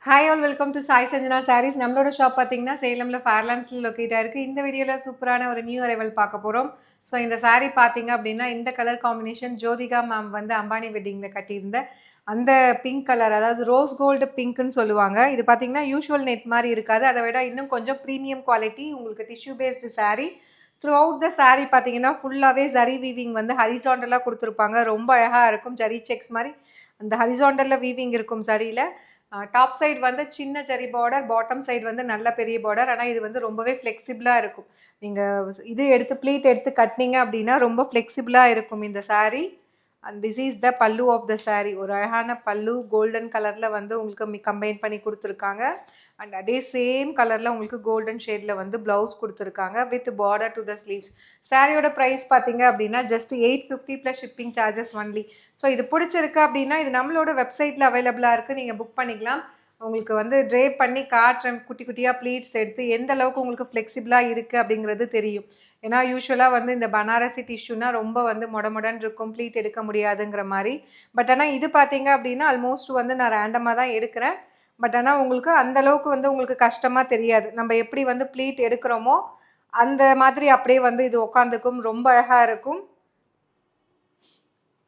Hi all welcome to Sai Sanjana sarees. நம்மளோட shop பார்த்தீங்கன்னா சேலமில் ஃபேர்லாண்ட்ஸில் லொக்கேட்டாக இருக்குது. இந்த வீடியோவில் சூப்பரான ஒரு நியூ அரைவல் பார்க்க போகிறோம். ஸோ இந்த சாரீ பார்த்தீங்க அப்படின்னா இந்த கலர் காம்பினேஷன் ஜோதிகா மேம் வந்து அம்பானி வெட்டிங்கில் கட்டியிருந்த அந்த பிங்க் கலர், அதாவது ரோஸ் கோல்டு பிங்க்னு சொல்லுவாங்க. இது பார்த்தீங்கன்னா யூஷுவல் நெட் மாதிரி இருக்காது, அதை விட இன்னும் கொஞ்சம் ப்ரீமியம் குவாலிட்டி. உங்களுக்கு tissue based sari. Through out the sari பார்த்தீங்கன்னா ஃபுல்லாகவே ஜரி வீவிங் வந்து ஹரிசாண்டலாக கொடுத்துருப்பாங்க. ரொம்ப அழகாக இருக்கும். ஜரி செக்ஸ் மாதிரி அந்த ஹரிசாண்டலில் வீவிங் இருக்கும் சரியில். டாப் சைடு வந்து சின்ன ஜரி பார்டர், பாட்டம் சைடு வந்து நல்ல பெரிய பார்டர். ஆனால் இது வந்து ரொம்பவே ஃப்ளெக்சிபிளாக இருக்கும். நீங்கள் இது எடுத்து ப்ளீட் எடுத்து கட்டினீங்க அப்படின்னா ரொம்ப ஃப்ளெக்சிபிளாக இருக்கும் இந்த sari. And this is the பல்லு ஆஃப் த சாரீ. ஒரு அழகான பல்லு கோல்டன் கலரில் வந்து உங்களுக்கு கம்பைன் பண்ணி கொடுத்துருக்காங்க. அண்ட் அதே சேம் கலரில் உங்களுக்கு கோல்டன் ஷேடில் வந்து ப்ளவுஸ் கொடுத்துருக்காங்க with border to the sleeves. சாரியோட ப்ரைஸ் பார்த்தீங்க அப்படின்னா just 850 plus shipping charges only. So இது பிடிச்சிருக்கு அப்படின்னா இது நம்மளோட வெப்சைட்டில் அவைலபிளாக இருக்குது, நீங்கள் புக் பண்ணிக்கலாம். உங்களுக்கு வந்து ட்ரேப் பண்ணி காட்டுறேன், குட்டி குட்டியாக ப்ளீட்ஸ் எடுத்து எந்த அளவுக்கு உங்களுக்கு ஃப்ளெக்சிபிளாக இருக்குது அப்படிங்கிறது தெரியும். ஏன்னா யூஸ்வலாக வந்து இந்த பனாரசி டிஷ்யூனா ரொம்ப வந்து மொடன்னு இருக்கும், ப்ளீட் எடுக்க முடியாதுங்கிற மாதிரி. பட் ஆனால் இது பார்த்தீங்க அப்படின்னா ஆல்மோஸ்ட் வந்து நான் ரேண்டமாக தான் எடுக்கிறேன். பட் ஆனால் உங்களுக்கு அந்தளவுக்கு வந்து உங்களுக்கு கஷ்டமாக தெரியாது. நம்ம எப்படி வந்து ப்ளீட் எடுக்கிறோமோ அந்த மாதிரி அப்படியே வந்து இது உட்காந்துக்கும். ரொம்ப அழகாக இருக்கும்.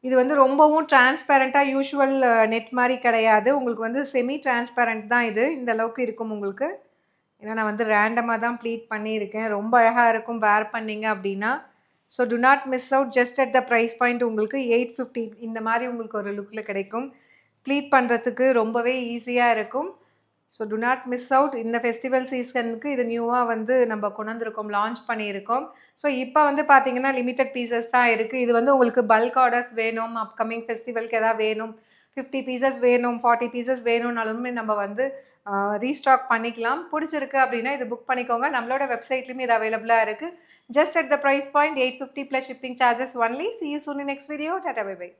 இது வந்து ரொம்பவும் டிரான்ஸ்பேரண்ட்டாக யூஷுவல் நெட் மாதிரி கிடையாது. உங்களுக்கு வந்து செமி டிரான்ஸ்பேரண்ட் தான் இது. இந்த அளவுக்கு இருக்கும் உங்களுக்கு. ஏன்னா நான் வந்து ரேண்டமாக தான் ப்ளீட் பண்ணியிருக்கேன். ரொம்ப அழகாக இருக்கும் வேர் பண்ணிங்க அப்படின்னா. So do not miss out. Just at the price point உங்களுக்கு 850 இந்த மாதிரி உங்களுக்கு ஒரு லுக்கில் கிடைக்கும். ப்ளீட் பண்ணுறதுக்கு ரொம்பவே ஈஸியாக இருக்கும். So do not miss out. இந்த ஃபெஸ்டிவல் சீசனுக்கு இது நியூவாக வந்து நம்ம கொண்டு வந்திருக்கோம், லான்ச் பண்ணியிருக்கோம். ஸோ இப்போ வந்து பார்த்தீங்கன்னா லிமிட்டட் பீசஸ் தான் இருக்குது. இது வந்து உங்களுக்கு பல்க் ஆர்டர்ஸ் வேணும், அப்கமிங் ஃபெஸ்டிவலுக்கு எதாவது வேணும், 50 பீசஸ் வேணும், 40 பீசஸ் வேணும்னாலுமே நம்ம வந்து ரீஸ்டாக் பண்ணிக்கலாம். பிடிச்சிருக்கு அப்படின்னா இது புக் பண்ணிக்கோங்க. நம்மளோட வெப்சைட்லேயுமே இது அவைலபிளாக இருக்குது. Just at the price point 850 plus shipping charges only. See you soon in next video. Tata, bye bye.